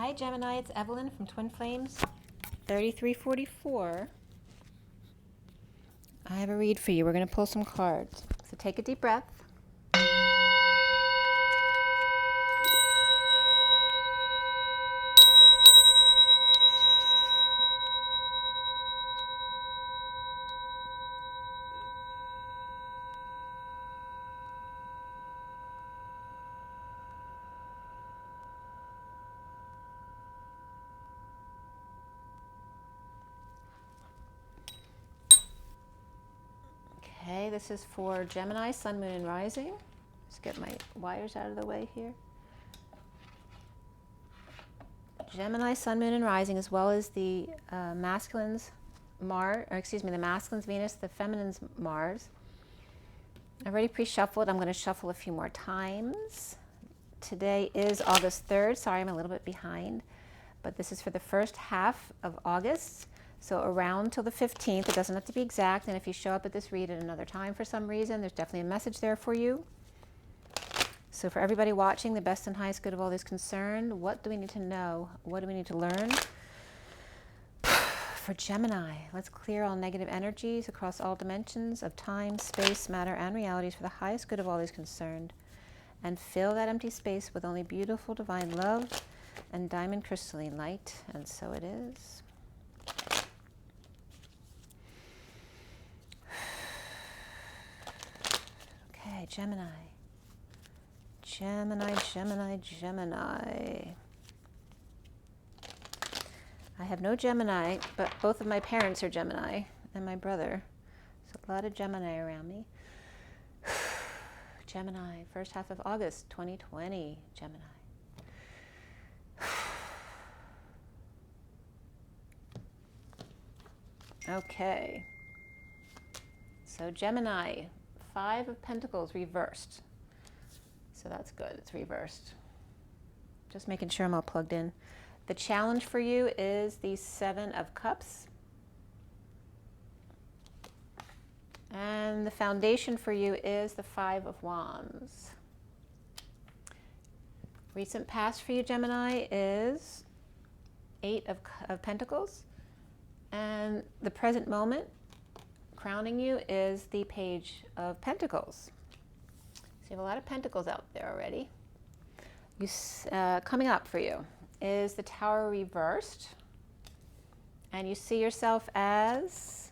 Hi Gemini, it's Evelyn from Twin Flames 3344. I have a read for you. We're going to pull some cards. So take a deep breath. Okay, this is for Gemini, Sun, Moon, and Rising. Just get my wires out of the way here. Gemini, Sun, Moon, and Rising, as well as the masculine's Mars, or excuse me, the masculine's Venus, the feminine's Mars. I've already pre-shuffled. I'm going to shuffle a few more times. Today is August 3rd. Sorry, I'm a little bit behind, but this is for the first half of August. So around till the 15th, it doesn't have to be exact, and if you show up at this read at another time for some reason, there's definitely a message there for you. So for everybody watching, the best and highest good of all those concerned, what do we need to know? What do we need to learn? For Gemini, let's clear all negative energies across all dimensions of time, space, matter, and realities for the highest good of all those concerned, and fill that empty space with only beautiful divine love and diamond crystalline light, and so it is. Okay, Gemini. Gemini, Gemini, Gemini. I have no Gemini, but both of my parents are Gemini, and my brother. So a lot of Gemini around me. Gemini, first half of August 2020, Gemini. Okay. So Gemini, 5 of Pentacles reversed. So that's good, it's reversed. Just making sure I'm all plugged in. The challenge for you is the 7 of Cups. And the foundation for you is the 5 of Wands. Recent past for you, Gemini, is 8 of Pentacles. And the present moment crowning you is the Page of Pentacles. So you have a lot of Pentacles out there already. Coming up for you is the Tower reversed. And you see yourself as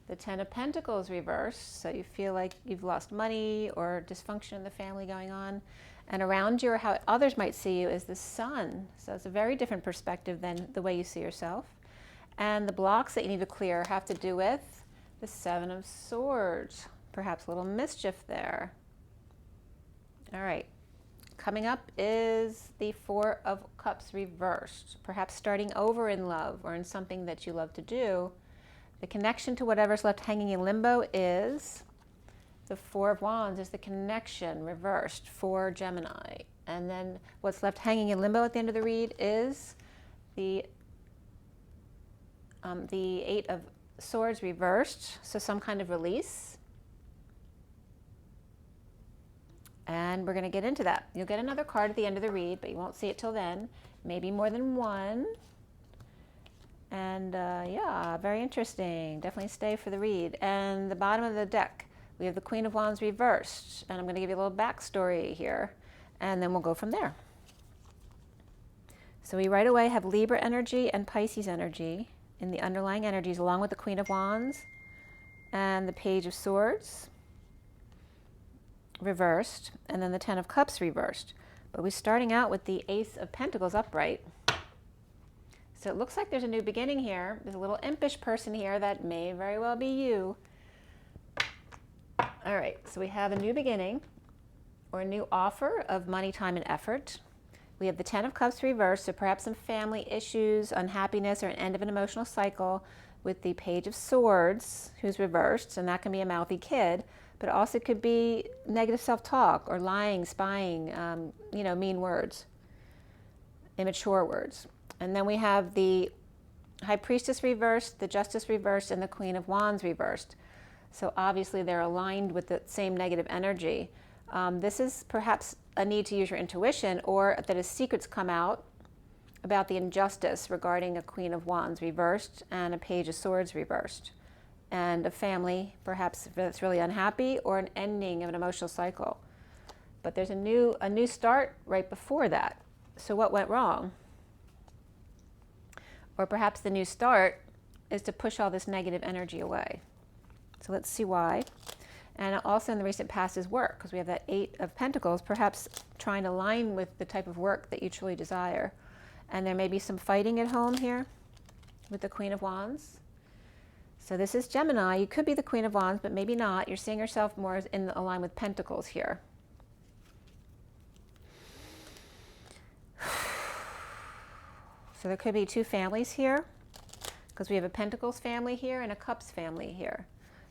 the 10 of Pentacles reversed. So you feel like you've lost money or dysfunction in the family going on. And around you, or how others might see you, is the Sun. So it's a very different perspective than the way you see yourself. And the blocks that you need to clear have to do with the 7 of Swords. Perhaps a little mischief there. All right. Coming up is the 4 of Cups reversed. Perhaps starting over in love or in something that you love to do. The connection to whatever's left hanging in limbo is the 4 of Wands, is the connection reversed for Gemini. And then what's left hanging in limbo at the end of the read is the 8 of Swords reversed, so some kind of release. And we're going to get into that. You'll get another card at the end of the read, but you won't see it till then. Maybe more than one. And yeah, very interesting. Definitely stay for the read. And the bottom of the deck, we have the Queen of Wands reversed. And I'm going to give you a little backstory here, and then we'll go from there. So we right away have Libra energy and Pisces energy in the underlying energies, along with the Queen of Wands and the Page of Swords reversed, and then the 10 of Cups reversed. But we're starting out with the Ace of Pentacles upright. So it looks like there's a new beginning here. There's a little impish person here that may very well be you. All right, so we have a new beginning or a new offer of money, time, and effort. We have the 10 of Cups reversed, so perhaps some family issues, unhappiness, or an end of an emotional cycle with the Page of Swords, who's reversed, and that can be a mouthy kid, but also could be negative self-talk or lying, spying, you know, mean words, immature words. And then we have the High Priestess reversed, the Justice reversed, and the Queen of Wands reversed. So obviously they're aligned with the same negative energy. This is perhaps a need to use your intuition, or that as secrets come out, about the injustice regarding a Queen of Wands reversed and a Page of Swords reversed, and a family perhaps that's really unhappy, or an ending of an emotional cycle. But there's a new start right before that. So what went wrong? Or perhaps the new start is to push all this negative energy away. So let's see why. And also in the recent past is work, because we have that 8 of Pentacles, perhaps trying to align with the type of work that you truly desire. And there may be some fighting at home here with the Queen of Wands. So this is Gemini. You could be the Queen of Wands, but maybe not. You're seeing yourself more as in align with Pentacles here. So there could be 2 families here, because we have a Pentacles family here and a Cups family here.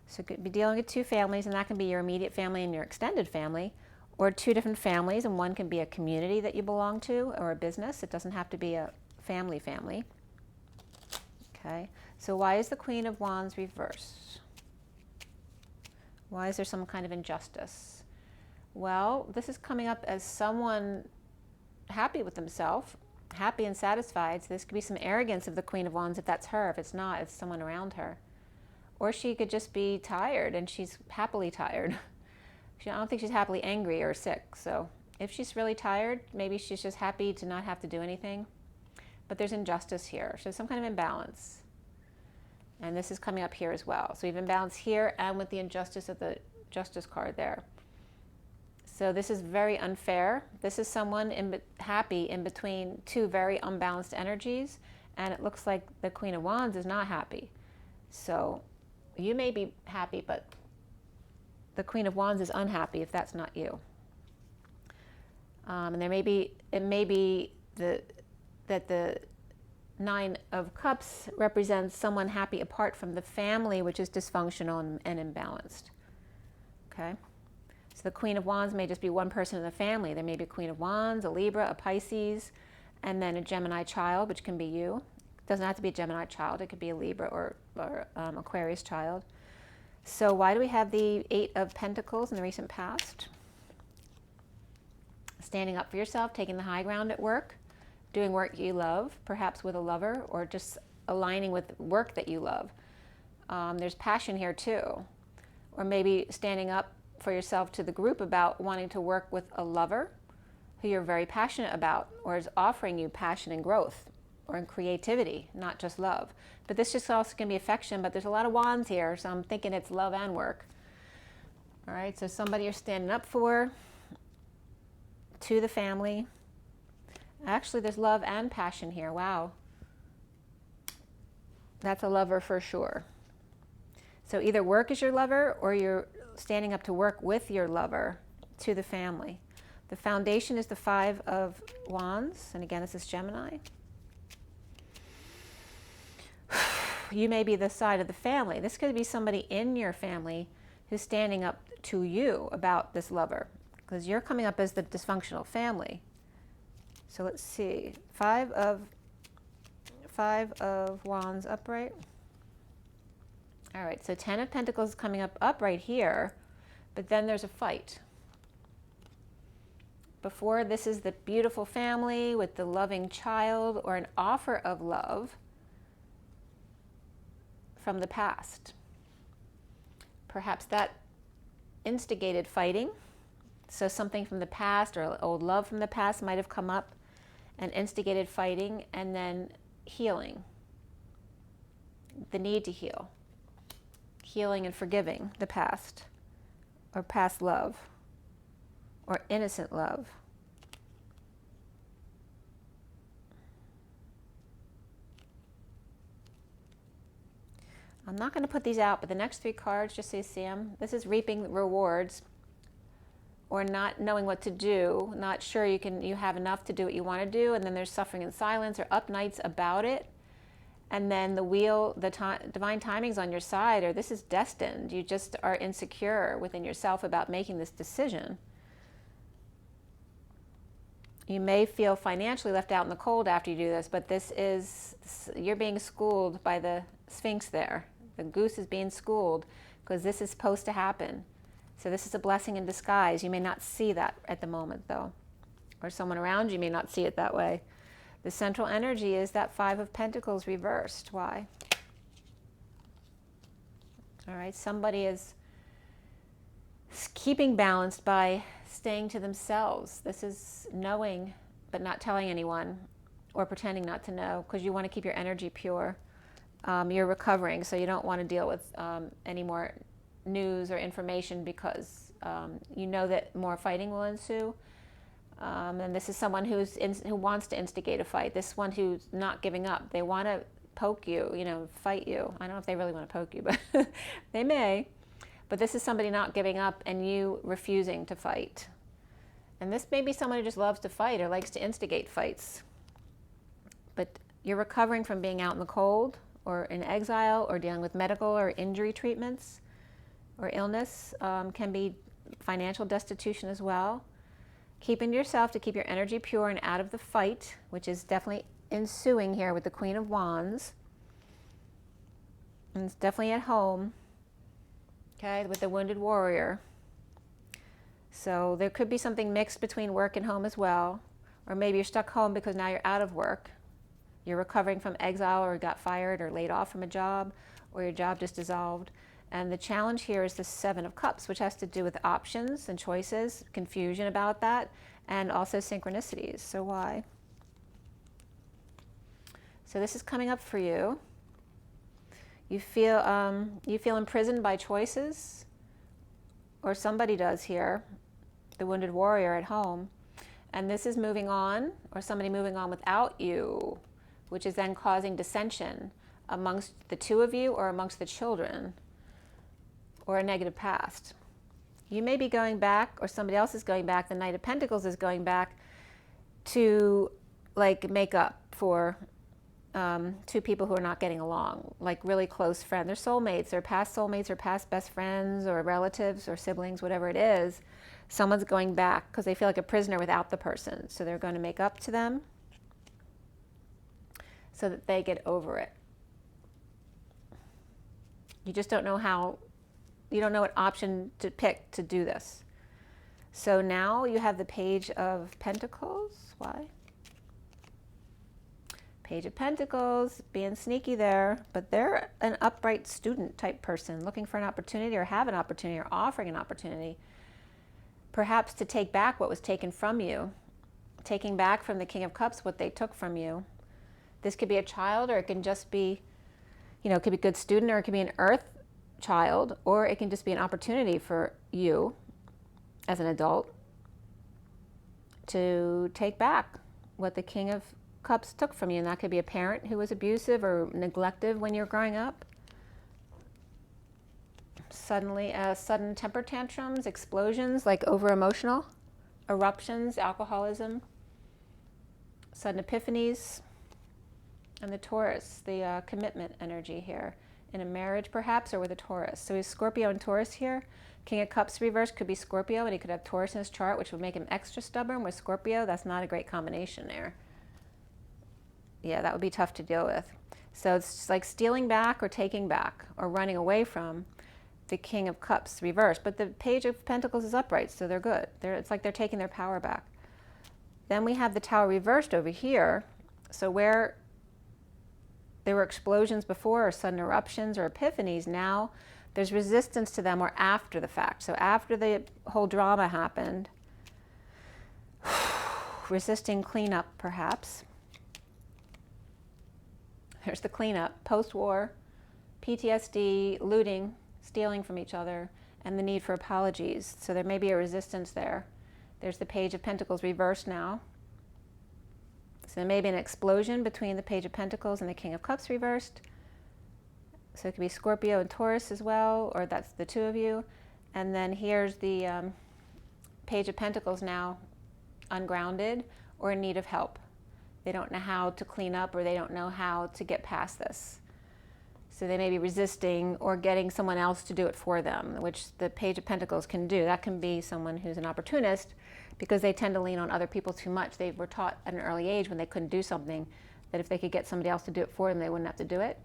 So it could be dealing with 2 families, and that can be your immediate family and your extended family, or 2 different families, and one can be a community that you belong to, or a business. It doesn't have to be a family. Okay, so why is the Queen of Wands reversed? Why is there some kind of injustice? Well, this is coming up as someone happy with themselves, happy and satisfied. So this could be some arrogance of the Queen of Wands if that's her. If it's not, it's someone around her. Or she could just be tired, and she's happily tired. I don't think she's happily angry or sick. So if she's really tired, maybe she's just happy to not have to do anything. But there's injustice here. So some kind of imbalance. And this is coming up here as well. So we have imbalance here and with the injustice of the Justice card there. So this is very unfair. This is someone happy in between 2 very unbalanced energies. And it looks like the Queen of Wands is not happy. So you may be happy, but the Queen of Wands is unhappy if that's not you. And it may be that the 9 of Cups represents someone happy apart from the family, which is dysfunctional and imbalanced. Okay? So the Queen of Wands may just be one person in the family. There may be a Queen of Wands, a Libra, a Pisces, and then a Gemini child, which can be you. It doesn't have to be a Gemini child. It could be a Libra or Aquarius child. So why do we have the 8 of Pentacles in the recent past? Standing up for yourself, taking the high ground at work, doing work you love, perhaps with a lover, or just aligning with work that you love. There's passion here too. Or maybe standing up for yourself to the group about wanting to work with a lover who you're very passionate about, or is offering you passion and growth, or in creativity, not just love. But this just also can be affection, but there's a lot of wands here, so I'm thinking it's love and work. All right, so somebody you're standing up for, to the family. Actually, there's love and passion here. Wow. That's a lover for sure. So either work is your lover, or you're standing up to work with your lover to the family. The foundation is the 5 of Wands, and again, this is Gemini. You may be the side of the family. This could be somebody in your family who's standing up to you about this lover, because you're coming up as the dysfunctional family. So let's see, 5 of Wands upright. All right, so 10 of Pentacles is coming up upright here, but then there's a fight. Before, this is the beautiful family with the loving child, or an offer of love from the past. Perhaps that instigated fighting. So something from the past, or old love from the past, might have come up and instigated fighting, and then healing. The need to heal. Healing and forgiving the past, or past love, or innocent love. I'm not going to put these out, but the next 3 cards, just so you see them, this is reaping rewards, or not knowing what to do, not sure you have enough to do what you want to do, and then there's suffering in silence, or up nights about it. And then the wheel, divine timing's on your side, or this is destined. You just are insecure within yourself about making this decision. You may feel financially left out in the cold after you do this, but you're being schooled by the Sphinx there. The goose is being schooled, because this is supposed to happen. So this is a blessing in disguise. You may not see that at the moment, though. Or someone around you may not see it that way. The central energy is that Five of Pentacles reversed. Why? All right, somebody is keeping balanced by staying to themselves. This is knowing but not telling anyone, or pretending not to know, because you want to keep your energy pure. You're recovering, so you don't want to deal with any more news or information, because you know that more fighting will ensue. And this is someone who wants to instigate a fight. This one who's not giving up. They want to poke you, fight you. I don't know if they really want to poke you, but they may. But this is somebody not giving up and you refusing to fight. And this may be someone who just loves to fight or likes to instigate fights. But you're recovering from being out in the cold, or in exile, or dealing with medical or injury treatments, or illness. Can be financial destitution as well. Keeping yourself to keep your energy pure and out of the fight, which is definitely ensuing here with the Queen of Wands. And it's definitely at home, okay, with the Wounded Warrior. So there could be something mixed between work and home as well. Or maybe you're stuck home because now you're out of work. You're recovering from exile, or got fired or laid off from a job, or your job just dissolved. And the challenge here is the Seven of Cups, which has to do with options and choices, confusion about that, and also synchronicities. So why? So this is coming up for you. You feel imprisoned by choices, or somebody does here, the Wounded Warrior at home. And this is moving on, or somebody moving on without you, which is then causing dissension amongst the two of you, or amongst the children, or a negative past. You may be going back, or somebody else is going back. The Knight of Pentacles is going back to make up for two people who are not getting along, like really close friends. They're soulmates, or past soulmates, or past best friends, or relatives, or siblings, whatever it is. Someone's going back because they feel like a prisoner without the person. So they're going to make up to them so that they get over it. You just don't know how. You don't know what option to pick to do this. So now you have the Page of Pentacles. Why? Page of Pentacles, being sneaky there, but they're an upright student type person looking for an opportunity, or have an opportunity, or offering an opportunity, perhaps to take back what was taken from you, taking back from the King of Cups what they took from you. This could be a child, or it can just be, it could be a good student, or it could be an earth child, or it can just be an opportunity for you as an adult to take back what the King of Cups took from you. And that could be a parent who was abusive or neglective when you're growing up. Sudden temper tantrums, explosions, like over emotional, eruptions, alcoholism, sudden epiphanies. And the Taurus, the commitment energy here, in a marriage perhaps, or with a Taurus. So he's Scorpio and Taurus here. King of Cups reversed could be Scorpio, and he could have Taurus in his chart, which would make him extra stubborn. With Scorpio, that's not a great combination there. Yeah, that would be tough to deal with. So it's just like stealing back, or taking back, or running away from the King of Cups reversed. But the Page of Pentacles is upright, so they're good. It's like they're taking their power back. Then we have the Tower reversed over here. So where there were explosions before, or sudden eruptions, or epiphanies, now there's resistance to them, or after the fact. So after the whole drama happened, resisting cleanup perhaps. There's the cleanup, post-war, PTSD, looting, stealing from each other, and the need for apologies. So there may be a resistance there. There's the Page of Pentacles reversed now. So there may be an explosion between the Page of Pentacles and the King of Cups reversed. So it could be Scorpio and Taurus as well, or that's the two of you. And then here's the Page of Pentacles now ungrounded, or in need of help. They don't know how to clean up, or they don't know how to get past this. So they may be resisting, or getting someone else to do it for them, which the Page of Pentacles can do. That can be someone who's an opportunist, because they tend to lean on other people too much. They were taught at an early age, when they couldn't do something, that if they could get somebody else to do it for them, they wouldn't have to do it.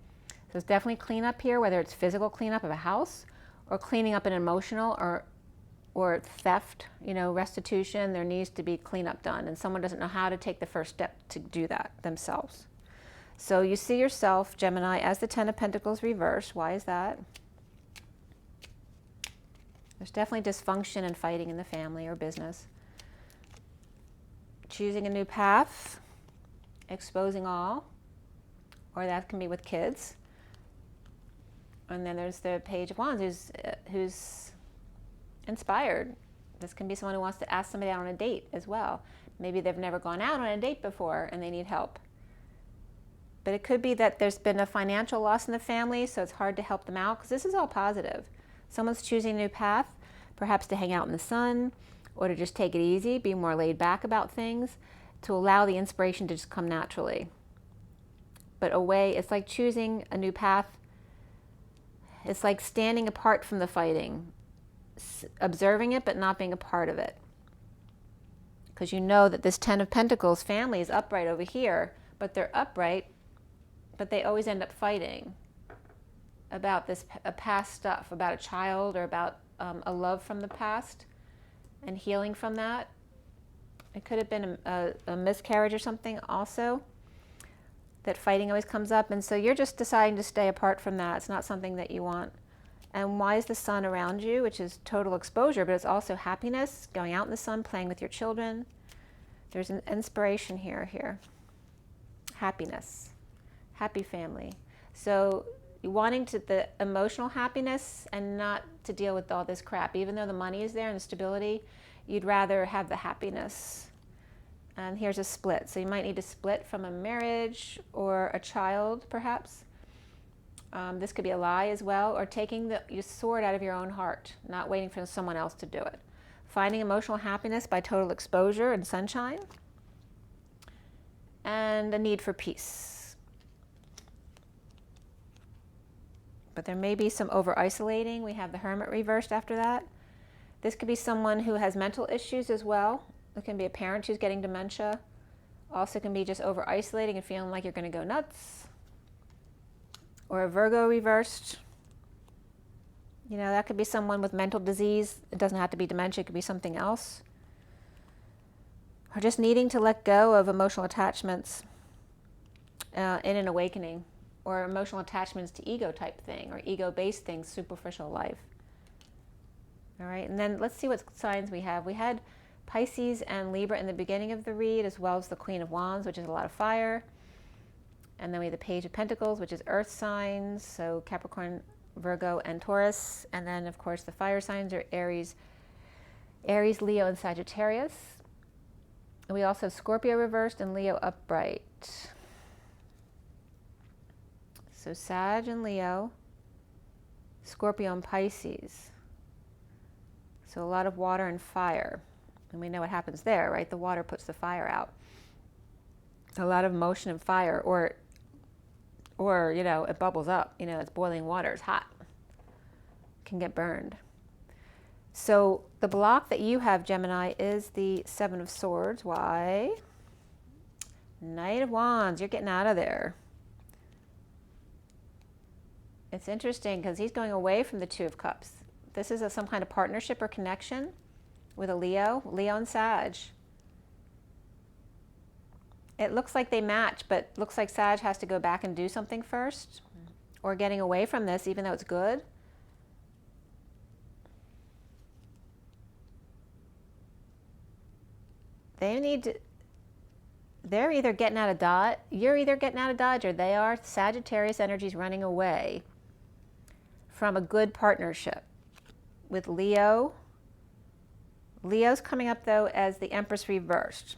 So it's definitely cleanup here, whether it's physical cleanup of a house, or cleaning up an emotional or or theft, restitution. There needs to be cleanup done, and someone doesn't know how to take the first step to do that themselves. So you see yourself, Gemini, as the Ten of Pentacles reversed. Why is that? There's definitely dysfunction and fighting in the family or business. Choosing a new path, exposing all, or that can be with kids. And then there's the Page of Wands, who's inspired. This can be someone who wants to ask somebody out on a date as well. Maybe they've never gone out on a date before and they need help. But it could be that there's been a financial loss in the family, so it's hard to help them out, because this is all positive. Someone's choosing a new path, perhaps to hang out in the sun, or to just take it easy, be more laid back about things, to allow the inspiration to just come naturally. But it's like choosing a new path. It's like standing apart from the fighting, observing it but not being a part of it. Because you know that this Ten of Pentacles family is upright over here, but they're upright, but they always end up fighting about this past stuff, about a child or about a love from the past and healing from that. It could have been a miscarriage or something also, that fighting always comes up. And so you're just deciding to stay apart from that. It's not something that you want. And why is the sun around you, which is total exposure, but it's also happiness, going out in the sun, playing with your children. There's an inspiration here. Happiness, happy family. So wanting the emotional happiness and not to deal with all this crap. Even though the money is there and the stability, you'd rather have the happiness. And here's a split. So you might need to split from a marriage or a child, perhaps. This could be a lie as well, or taking your sword out of your own heart, not waiting for someone else to do it. Finding emotional happiness by total exposure and sunshine. And a need for peace. But there may be some over-isolating. We have the Hermit reversed after that. This could be someone who has mental issues as well. It can be a parent who's getting dementia. Also can be just over-isolating and feeling like you're going to go nuts. Or a Virgo reversed. That could be someone with mental disease. It doesn't have to be dementia. It could be something else. Or just needing to let go of emotional attachments in an awakening. Or emotional attachments to ego type thing, or ego-based things, superficial life. All right, and then let's see what signs we have. We had Pisces and Libra in the beginning of the read, as well as the Queen of Wands, which is a lot of fire. And then we have the Page of Pentacles, which is earth signs, so Capricorn, Virgo, and Taurus. And then, of course, the fire signs are Aries, Leo, and Sagittarius. And we also have Scorpio reversed and Leo upright. So Sag and Leo, Scorpio and Pisces. So a lot of water and fire. And we know what happens there, right? The water puts the fire out. A lot of motion and fire, or it bubbles up. It's boiling water, it's hot. Can get burned. So the block that you have, Gemini, is the Seven of Swords. Why? Knight of Wands, you're getting out of there. It's interesting because he's going away from the Two of Cups. This is some kind of partnership or connection with a Leo and Sag. It looks like they match, but looks like Sag has to go back and do something first, or getting away from this even though it's good. They're either getting out of Dodge, you're either getting out of Dodge, or they are. Sagittarius energy's running away from a good partnership with Leo. Leo's coming up, though, as the Empress reversed.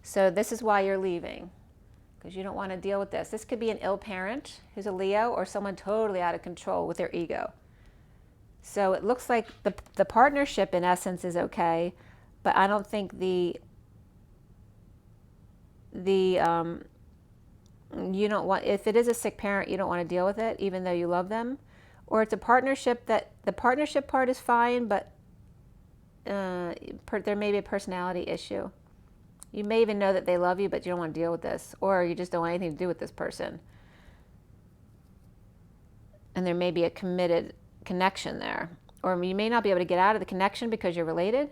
So this is why you're leaving, because you don't want to deal with this. This could be an ill parent who's a Leo, or someone totally out of control with their ego. So it looks like the partnership, in essence, is okay, but I don't think you don't want, if it is a sick parent, you don't want to deal with it, even though you love them. Or it's a partnership that the partnership part is fine, but there may be a personality issue. You may even know that they love you, but you don't want to deal with this, or you just don't want anything to do with this person. And there may be a committed connection there. or you may not be able to get out of the connection because you're related,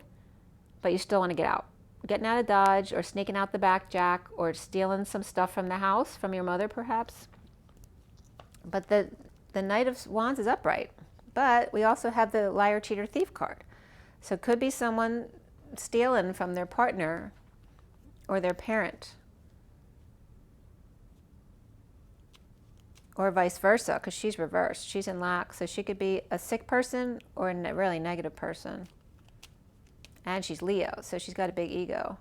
but you still want to get out. Getting out of Dodge, or sneaking out the back, Jack, or stealing some stuff from the house, from your mother perhaps. But the Knight of Wands is upright. But we also have the Liar, Cheater, Thief card. So it could be someone stealing from their partner or their parent. Or vice versa, because she's reversed. She's in lack. So she could be a sick person or a really negative person. And she's Leo, so she's got a big ego.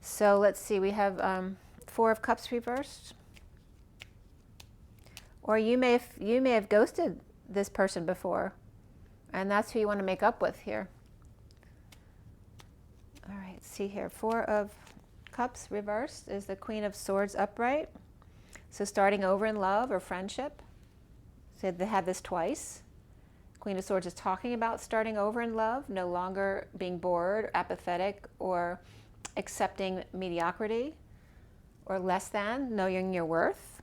So let's see, we have 4 of Cups reversed. Or you may have ghosted this person before, and that's who you want to make up with here. All right, see here, 4 of Cups reversed is the Queen of Swords upright. So starting over in love or friendship. So they had this twice. Queen of Swords is talking about starting over in love, no longer being bored, apathetic, or accepting mediocrity or less than, knowing your worth.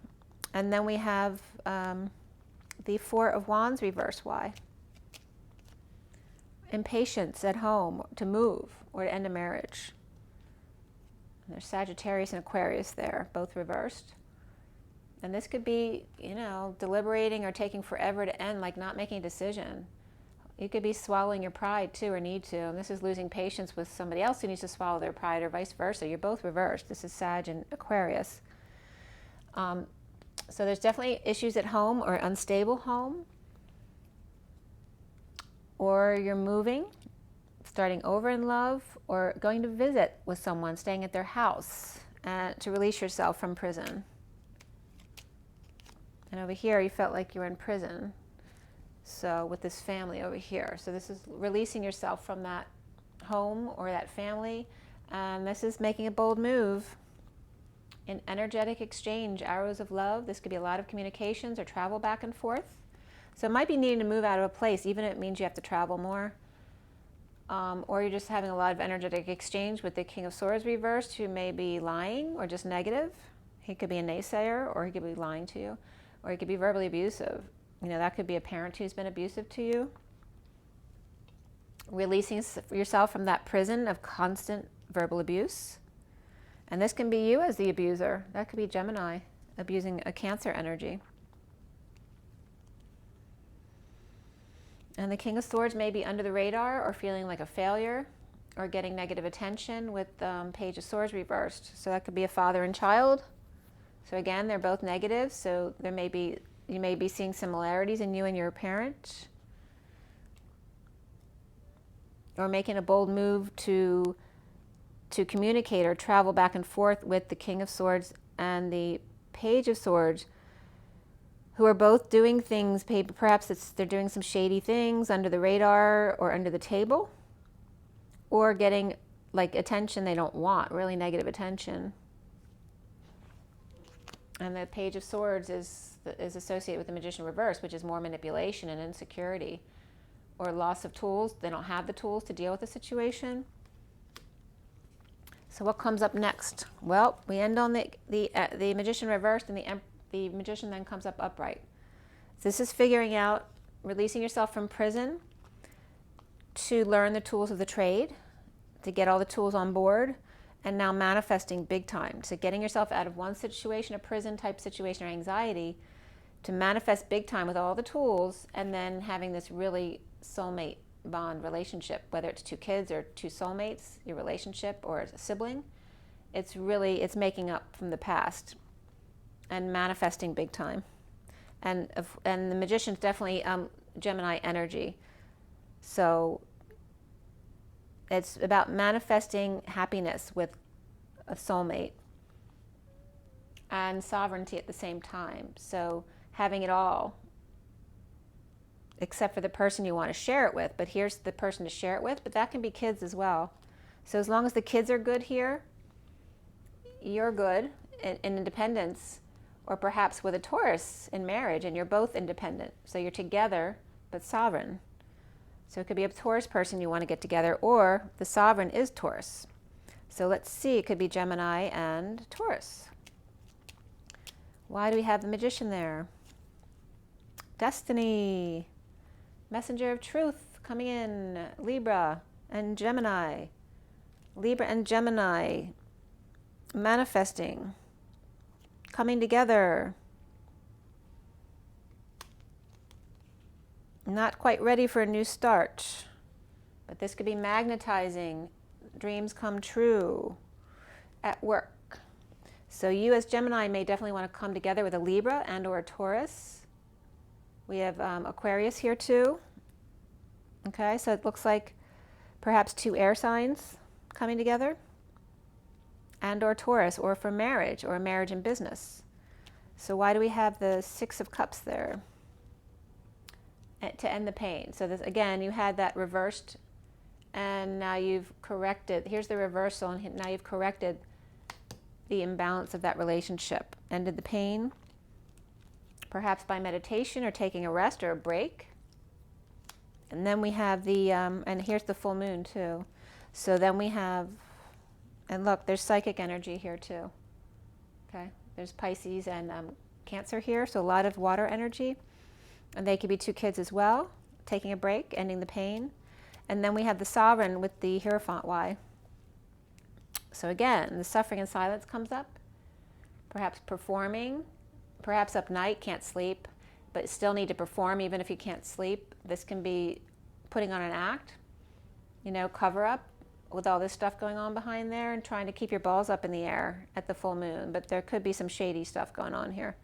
And then we have the 4 of Wands reverse. Why? Impatience at home to move or to end a marriage. And there's Sagittarius and Aquarius there, both reversed. And this could be, you know, deliberating or taking forever to end, like not making a decision. You could be swallowing your pride too, or need to. And this is losing patience with somebody else who needs to swallow their pride, or vice versa. You're both reversed. This is Sag and Aquarius. So there's definitely issues at home or unstable home. Or you're moving, starting over in love, or going to visit with someone, staying at their house to release yourself from prison. And over here, you felt like you were in prison. So with this family over here. So this is releasing yourself from that home or that family. And this is making a bold move. An energetic exchange, arrows of love. This could be a lot of communications or travel back and forth. So it might be needing to move out of a place, even if it means you have to travel more. Or you're just having a lot of energetic exchange with the King of Swords reversed, who may be lying or just negative. He could be a naysayer, or he could be lying to you. Or he could be verbally abusive. You know, that could be a parent who's been abusive to you. Releasing yourself from that prison of constant verbal abuse. And this can be you as the abuser. That could be Gemini, abusing a Cancer energy. And the King of Swords may be under the radar or feeling like a failure or getting negative attention with Page of Swords reversed. So that could be a father and child. So again, they're both negative, so you may be seeing similarities in you and your parent. Or making a bold move to communicate or travel back and forth with the King of Swords and the Page of Swords, who are both doing things, perhaps they're doing some shady things under the radar or under the table, or getting like attention they don't want, really negative attention. And the Page of Swords is associated with the Magician reverse, which is more manipulation and insecurity or loss of tools. They don't have the tools to deal with the situation. So what comes up next? Well, we end on the Magician reversed, and the Magician then comes up upright. This is figuring out, releasing yourself from prison to learn the tools of the trade, to get all the tools on board, and now manifesting big time. So getting yourself out of one situation, a prison type situation or anxiety, to manifest big time with all the tools, and then having this really soulmate bond relationship, whether it's 2 kids or 2 soulmates, your relationship, or a sibling. It's making up from the past and manifesting big time. And the Magician's definitely Gemini energy. So it's about manifesting happiness with a soulmate and sovereignty at the same time. So having it all, except for the person you want to share it with. But here's the person to share it with, but that can be kids as well. So as long as the kids are good here, you're good in independence, or perhaps with a Taurus in marriage and you're both independent. So you're together but sovereign. So it could be a Taurus person you want to get together, or the sovereign is Taurus. So let's see, it could be Gemini and Taurus. Why do we have the Magician there? Destiny, Messenger of Truth coming in, Libra and Gemini. Libra and Gemini, manifesting, coming together. Not quite ready for a new start, but this could be magnetizing, dreams come true at work. So you as Gemini may definitely want to come together with a Libra and or a Taurus. We have Aquarius here too. Okay, so it looks like perhaps two air signs coming together, and or Taurus, or for marriage, or marriage and business. So why do we have the Six of Cups there? To end the pain. So this, again, you had that reversed, and now you've corrected. Here's the reversal, and now you've corrected the imbalance of that relationship. Ended the pain, perhaps by meditation or taking a rest or a break. And then we have the, and here's the full moon too. So then we have, and look, there's psychic energy here too. Okay, there's Pisces and Cancer here, so a lot of water energy. And they could be two kids as well, taking a break, ending the pain. And then we have the Sovereign with the Hierophant Y. So again, the suffering and silence comes up. Perhaps performing, perhaps up night, can't sleep, but still need to perform even if you can't sleep. This can be putting on an act, you know, cover up with all this stuff going on behind there and trying to keep your balls up in the air at the full moon. But there could be some shady stuff going on here.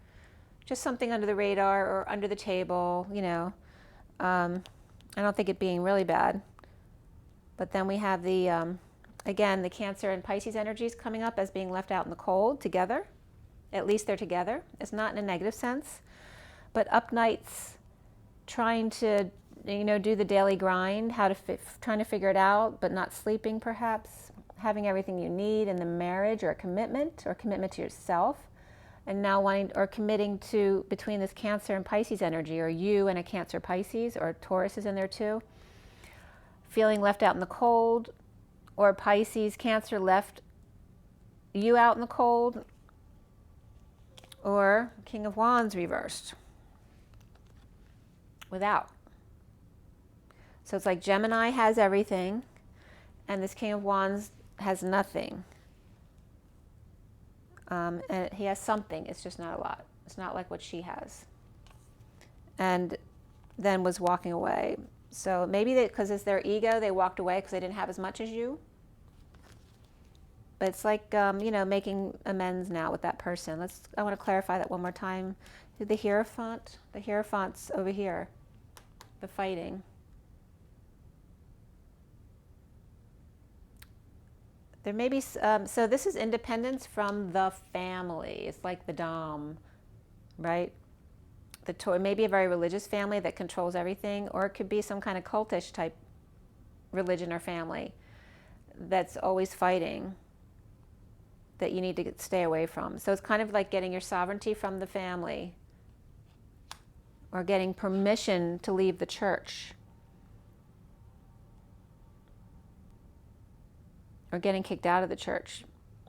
Just something under the radar or under the table, you know. I don't think it being really bad. But then we have the, again, the Cancer and Pisces energies coming up as being left out in the cold together. At least they're together. It's not in a negative sense. But up nights, trying to, you know, do the daily grind, trying to figure it out, but not sleeping perhaps, having everything you need in the marriage or commitment to yourself, and now wanting or committing to between this Cancer and Pisces energy, or you and a Cancer Pisces, or Taurus is in there too, feeling left out in the cold, or Pisces Cancer left you out in the cold, or King of Wands reversed without. So it's like Gemini has everything, and this King of Wands has nothing. And he has something, it's just not a lot. It's not like what she has. And then was walking away. So maybe because it's their ego, they walked away because they didn't have as much as you. But it's like, you know, making amends now with that person. I want to clarify that one more time. The Hierophant, the Hierophant's over here, the fighting. There may be, so this is independence from the family. It's like the Dom, right? It may be a very religious family that controls everything, or it could be some kind of cultish type religion or family that's always fighting, that you need to stay away from. So it's kind of like getting your sovereignty from the family, or getting permission to leave the church, or getting kicked out of the church.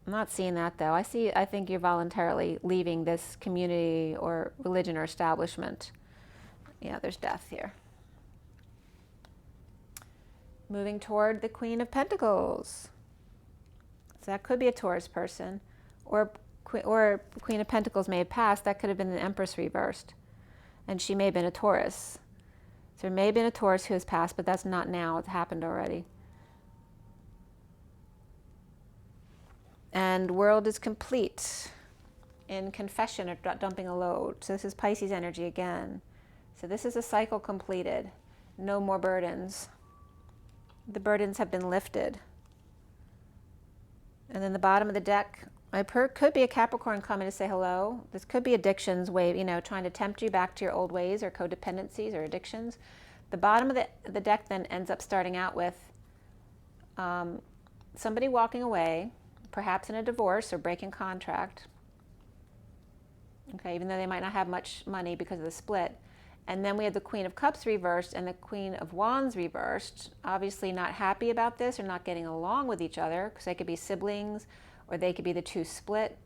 I'm not seeing that though. I think you're voluntarily leaving this community or religion or establishment. Yeah, there's death here. Moving toward the Queen of Pentacles. So that could be a Taurus person, or Queen of Pentacles may have passed. That could have been the Empress reversed, and she may have been a Taurus. So there may have been a Taurus who has passed, but that's not now. It's happened already. And world is complete in confession or dumping a load. So this is Pisces energy again. So this is a cycle completed. No more burdens. The burdens have been lifted. And then the bottom of the deck, could be a Capricorn coming to say hello. This could be addictions, you know, trying to tempt you back to your old ways, or codependencies or addictions. The bottom of the deck then ends up starting out with somebody walking away, perhaps in a divorce or breaking contract. Okay, even though they might not have much money because of the split. And then we have the Queen of Cups reversed and the Queen of Wands reversed. Obviously not happy about this or not getting along with each other, because they could be siblings or they could be the two split.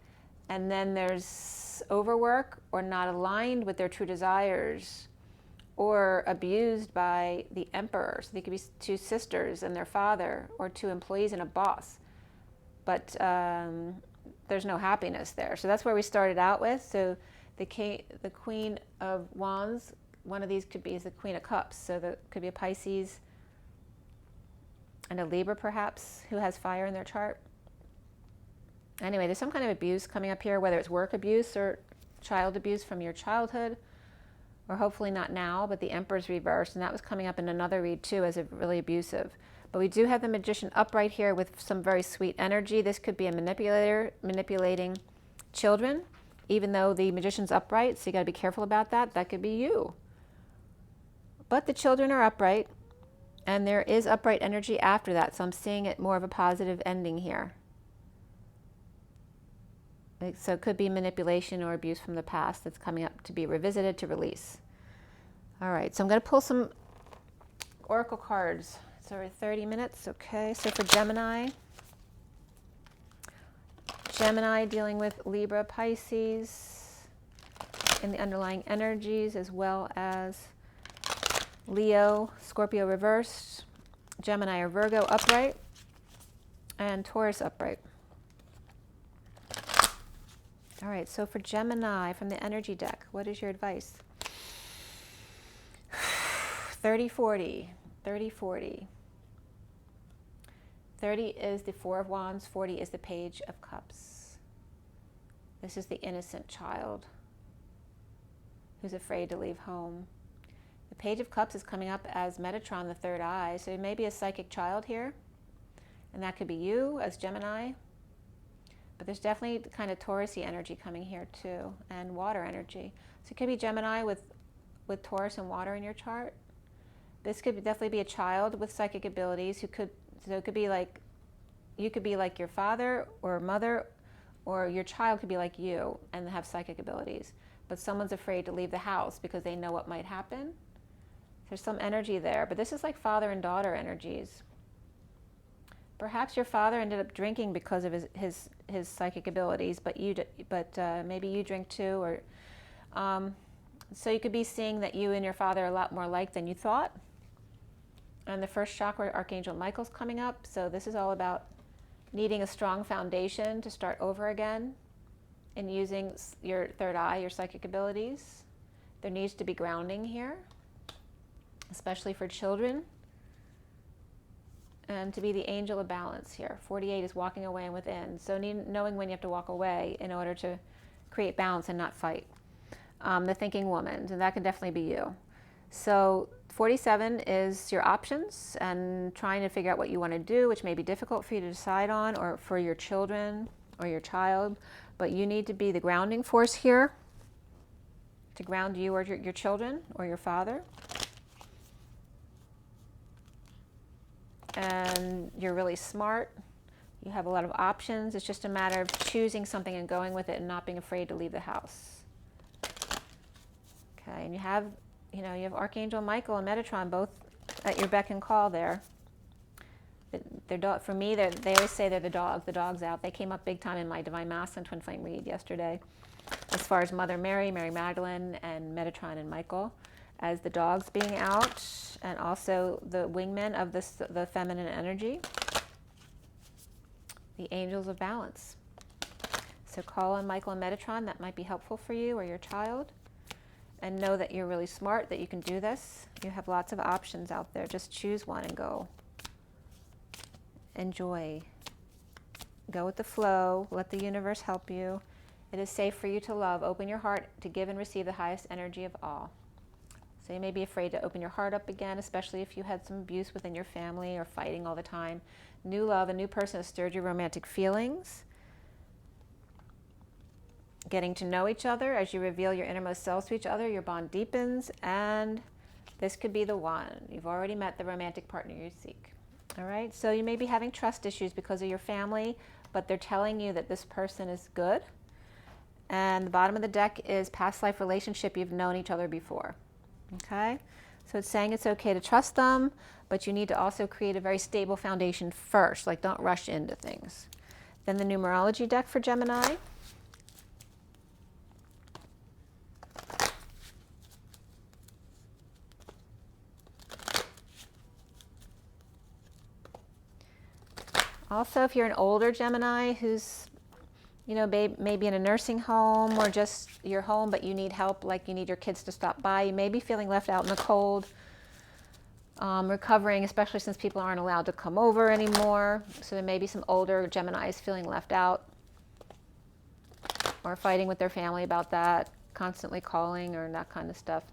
And then there's overwork or not aligned with their true desires, or abused by the emperor. So they could be two sisters and their father, or two employees and a boss. But there's no happiness there. So that's where we started out with. So the Queen of Wands, one of these could be is the Queen of Cups. So that could be a Pisces and a Libra perhaps, who has fire in their chart. Anyway, there's some kind of abuse coming up here, whether it's work abuse or child abuse from your childhood, or hopefully not now, but the Emperor's reversed, and that was coming up in another read too as a really abusive. But we do have the Magician upright here with some very sweet energy. This could be a manipulator manipulating children, even though the Magician's upright, so you got to be careful about that. That could be you. But the children are upright, and there is upright energy after that, so I'm seeing it more of a positive ending here. So it could be manipulation or abuse from the past that's coming up to be revisited, to release. All right, so I'm going to pull some oracle cards. It's over 30 minutes, okay. So for Gemini dealing with Libra, Pisces, in the underlying energies, as well as Leo, Scorpio reversed, Gemini or Virgo upright, and Taurus upright. All right, so for Gemini from the energy deck, what is your advice? 30-40, 30-40. 30 is the Four of Wands, 40 is the Page of Cups. This is the innocent child who's afraid to leave home. The Page of Cups is coming up as Metatron, the third eye, so it may be a psychic child here, and that could be you as Gemini. But there's definitely kind of Taurus-y energy coming here too, and water energy. So it could be Gemini with Taurus and water in your chart. This could definitely be a child with psychic abilities who could, so it could be like, you could be like your father or mother, or your child could be like you and have psychic abilities. But someone's afraid to leave the house because they know what might happen. There's some energy there, but this is like father and daughter energies. Perhaps your father ended up drinking because of his psychic abilities, but maybe you drink too, or so you could be seeing that you and your father are a lot more alike than you thought. And the first chakra, Archangel Michael's coming up, so this is all about needing a strong foundation to start over again and using your third eye, your psychic abilities. There needs to be grounding here, especially for children. And to be the angel of balance here. 48 is walking away and within. So knowing when you have to walk away in order to create balance and not fight. The thinking woman, and that could definitely be you. So 47 is your options and trying to figure out what you want to do, which may be difficult for you to decide on, or for your children or your child. But you need to be the grounding force here to ground you or your children or your father. And you're really smart. You have a lot of options. It's just a matter of choosing something and going with it and not being afraid to leave the house. Okay, and you have Archangel Michael and Metatron both at your beck and call there. For me, they always say they're the dog. The dog's out. They came up big time in my Divine Masculine Twin Flame read yesterday. As far as Mother Mary, Mary Magdalene, and Metatron and Michael, as the dogs being out, and also the wingmen of the feminine energy, the angels of balance. So call on Michael and Metatron. That might be helpful for you or your child. And know that you're really smart, that you can do this. You have lots of options out there. Just choose one and go. Enjoy. Go with the flow. Let the universe help you. It is safe for you to love. Open your heart to give and receive the highest energy of all. So you may be afraid to open your heart up again, especially if you had some abuse within your family or fighting all the time. New love, a new person has stirred your romantic feelings. Getting to know each other as you reveal your innermost selves to each other, your bond deepens, and this could be the one. You've already met the romantic partner you seek. All right, so you may be having trust issues because of your family, but they're telling you that this person is good. And the bottom of the deck is past life relationship. You've known each other before. Okay, so it's saying it's okay to trust them, but you need to also create a very stable foundation first. Like, don't rush into things. Then the numerology deck for Gemini. Also, if you're an older Gemini who's, you know, maybe in a nursing home or just your home, but you need help, like you need your kids to stop by, you may be feeling left out in the cold, recovering, especially since people aren't allowed to come over anymore. So there may be some older Geminis feeling left out or fighting with their family about that, constantly calling or that kind of stuff.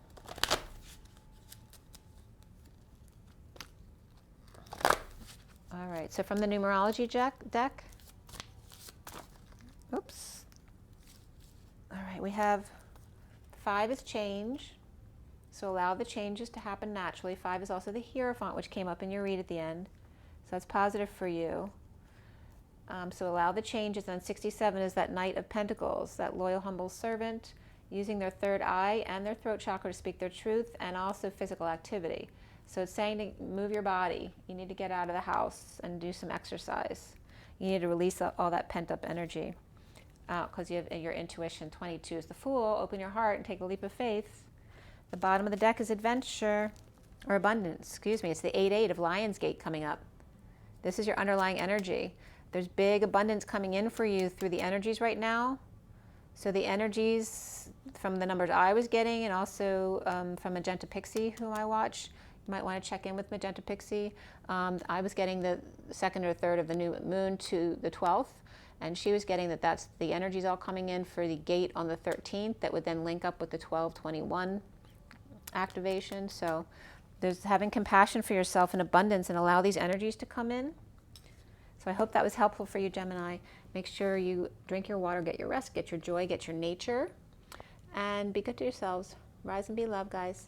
All right, so from the numerology deck, oops. All right, we have 5 is change, so allow the changes to happen naturally. 5 is also the Hierophant, which came up in your read at the end, so that's positive for you. So allow the changes. And 67 is that Knight of Pentacles, that loyal, humble servant, using their third eye and their throat chakra to speak their truth, and also physical activity. So it's saying to move your body. You need to get out of the house and do some exercise. You need to release all that pent-up energy out because you have your intuition. 22 is the Fool. Open your heart and take a leap of faith. The bottom of the deck is adventure, or abundance, excuse me. It's the 8-8 of Lionsgate coming up. This is your underlying energy. There's big abundance coming in for you through the energies right now. So the energies from the numbers I was getting, and also from Magenta Pixie, whom I watch, you might want to check in with Magenta Pixie. I was getting the 2nd or 3rd of the new moon to the 12th, and she was getting that that's the energies all coming in for the gate on the 13th that would then link up with the 12/21 activation. So there's having compassion for yourself and abundance and allow these energies to come in. So I hope that was helpful for you, Gemini. Make sure you drink your water, get your rest, get your joy, get your nature, and be good to yourselves. Rise and be love, guys.